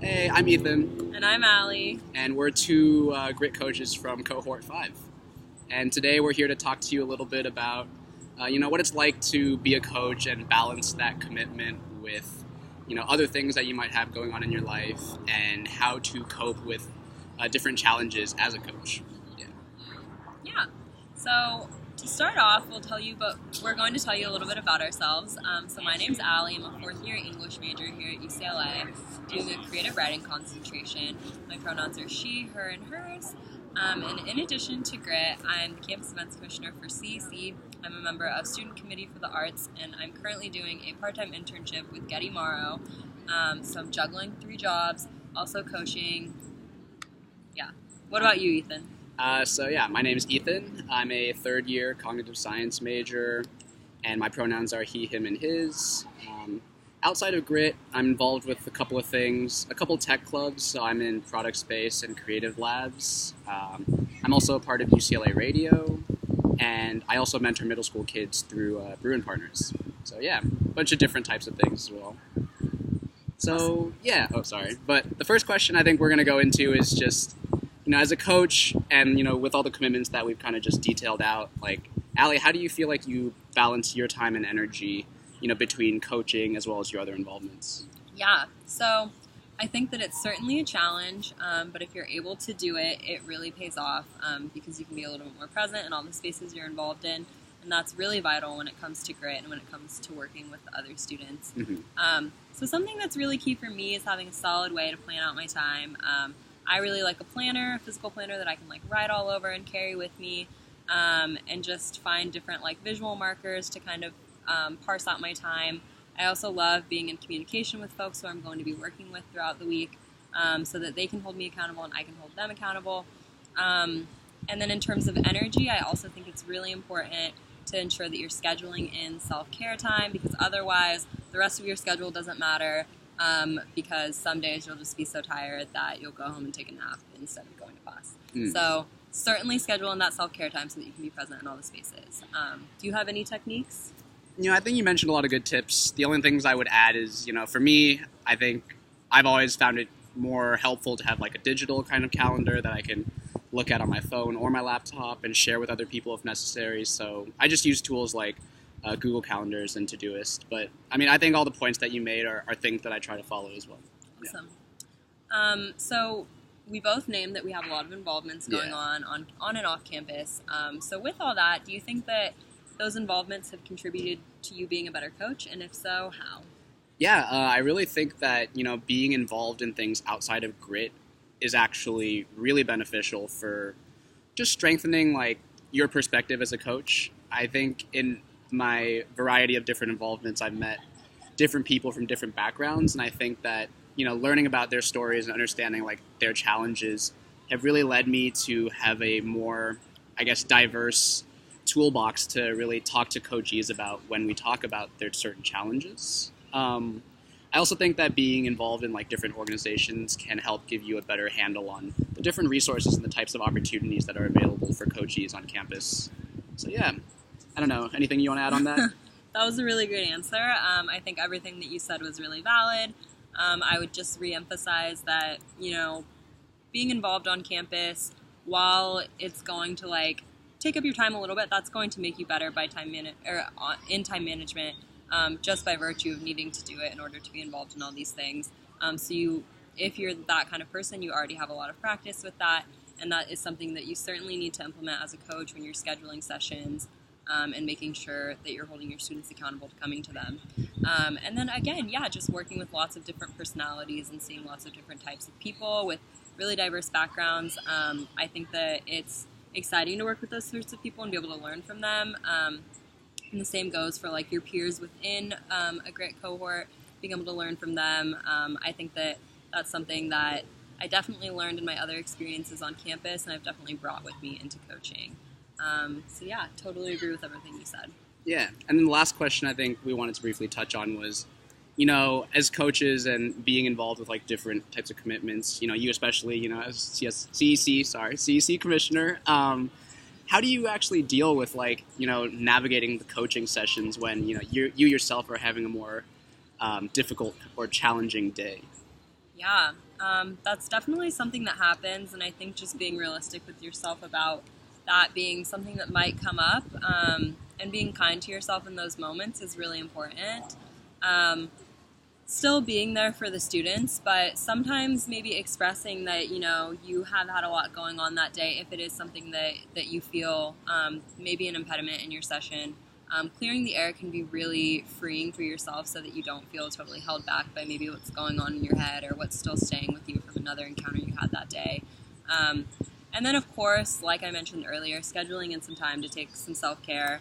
Hey, I'm Ethan, And I'm Allie. and we're two grit coaches from Cohort 5. And today we're here to talk to you a little bit about, what it's like to be a coach and balance that commitment with, other things that you might have going on in your life and how to cope with different challenges as a coach. Yeah. Yeah. So to start off, we're going to tell you a little bit about ourselves. So my name's Allie. I'm a fourth year English major here at UCLA, doing a creative writing concentration. My pronouns are she, her, and hers. And in addition to Grit, I'm the campus events commissioner for CEC. I'm a member of Student Committee for the Arts, and I'm currently doing a part-time internship with Getty Morrow. So I'm juggling 3 jobs, also coaching. Yeah. What about you, Ethan? My name is Ethan. I'm a third year cognitive science major, and my pronouns are he, him, and his. Outside of Grit, I'm involved with a couple of things, a couple tech clubs, so I'm in product space and creative labs. I'm also a part of UCLA Radio, and I also mentor middle school kids through Bruin Partners. So yeah, a bunch of different types of things as well. So yeah, But the first question I think we're going to go into is just, as a coach and, with all the commitments that we've kind of just detailed out, like, Allie, how do you feel like you balance your time and energy, between coaching as well as your other involvements? Yeah, so I think that it's certainly a challenge, but if you're able to do it, it really pays off because you can be a little bit more present in all the spaces you're involved in, and that's really vital when it comes to Grit and when it comes to working with other students. Mm-hmm. So something that's really key for me is having a solid way to plan out my time. I really like a planner, a physical planner that I can write all over and carry with me, and just find different visual markers to kind of parse out my time. I also love being in communication with folks who I'm going to be working with throughout the week, so that they can hold me accountable and I can hold them accountable. And then in terms of energy, I also think it's really important to ensure that you're scheduling in self-care time, because otherwise the rest of your schedule doesn't matter, because some days you'll just be so tired that you'll go home and take a nap instead of going to class. So certainly schedule in that self-care time so that you can be present in all the spaces. Do you have any techniques? I think you mentioned a lot of good tips. The only things I would add is, for me, I think I've always found it more helpful to have a digital kind of calendar that I can look at on my phone or my laptop and share with other people if necessary. So I just use tools like Google Calendars and Todoist. But I think all the points that you made are things that I try to follow as well. Awesome. So we both named that we have a lot of involvements going on and off campus. So with all that, do you think that those involvements have contributed to you being a better coach? And if so, how? Yeah, I really think that, being involved in things outside of Grit is actually really beneficial for just strengthening, your perspective as a coach. I think in my variety of different involvements, I've met different people from different backgrounds, and I think that, learning about their stories and understanding, their challenges have really led me to have a more, diverse toolbox to really talk to coachees about when we talk about their certain challenges. I also think that being involved in different organizations can help give you a better handle on the different resources and the types of opportunities that are available for coachees on campus. So yeah, I don't know. Anything you want to add on that? That was a really great answer. I think everything that you said was really valid. I would just reemphasize that, being involved on campus, while it's going to take up your time a little bit, that's going to make you better by in time management, just by virtue of needing to do it in order to be involved in all these things. If you're that kind of person, you already have a lot of practice with that, and that is something that you certainly need to implement as a coach when you're scheduling sessions, and making sure that you're holding your students accountable to coming to them. And then again, just working with lots of different personalities and seeing lots of different types of people with really diverse backgrounds. I think that it's exciting to work with those sorts of people and be able to learn from them. And the same goes for your peers within a Grit cohort, being able to learn from them. I think that that's something that I definitely learned in my other experiences on campus, and I've definitely brought with me into coaching. Totally agree with everything you said. Yeah, and then the last question I think we wanted to briefly touch on was, as coaches and being involved with different types of commitments, you especially, as CEC commissioner, how do you actually deal with navigating the coaching sessions when you yourself are having a more difficult or challenging day? Yeah, that's definitely something that happens, and I think just being realistic with yourself about that being something that might come up, and being kind to yourself in those moments is really important. Um, Still being there for the students, but sometimes maybe expressing that, you know, you have had a lot going on that day if it is something that you feel maybe an impediment in your session. Clearing the air can be really freeing for yourself so that you don't feel totally held back by maybe what's going on in your head or what's still staying with you from another encounter you had that day. Um, and then, of course, like I mentioned earlier, scheduling in some time to take some self-care.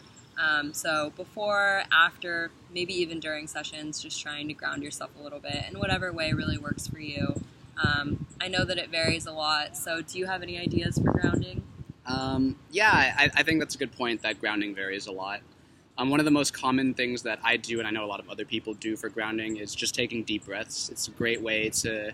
So before, after, maybe even during sessions, just trying to ground yourself a little bit in whatever way really works for you. I know that it varies a lot, so do you have any ideas for grounding? Yeah, I think that's a good point that grounding varies a lot. One of the most common things that I do, and I know a lot of other people do for grounding, is just taking deep breaths. It's a great way to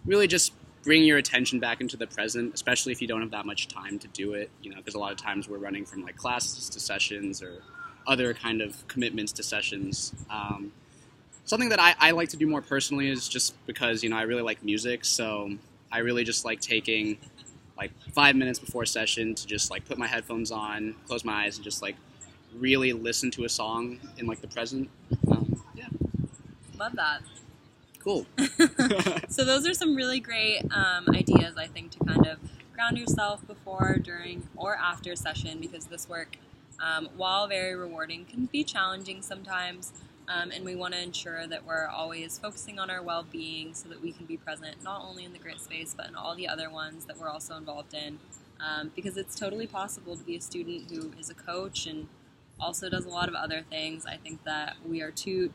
really just bring your attention back into the present, especially if you don't have that much time to do it. You know, because a lot of times we're running from like classes to sessions or other kind of commitments to sessions. Something that I like to do more personally is just because, you know, I really like music, so I really just like taking like 5 minutes before session to just like put my headphones on, close my eyes, and just like really listen to a song in like the present. Yeah, Love that. cool. So those are some really great ideas, I think, to kind of ground yourself before, during, or after session, because this work, while very rewarding, can be challenging sometimes. And we want to ensure that we're always focusing on our well-being so that we can be present not only in the grit space but in all the other ones that we're also involved in, because it's totally possible to be a student who is a coach and also does a lot of other things. I think that we are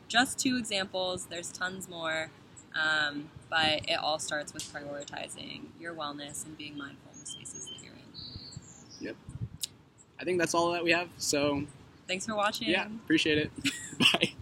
just two examples. There's tons more, but it all starts with prioritizing your wellness and being mindful in the spaces that you're in. Yep. I think that's all that we have. So Thanks for watching. yeah, appreciate it. Bye.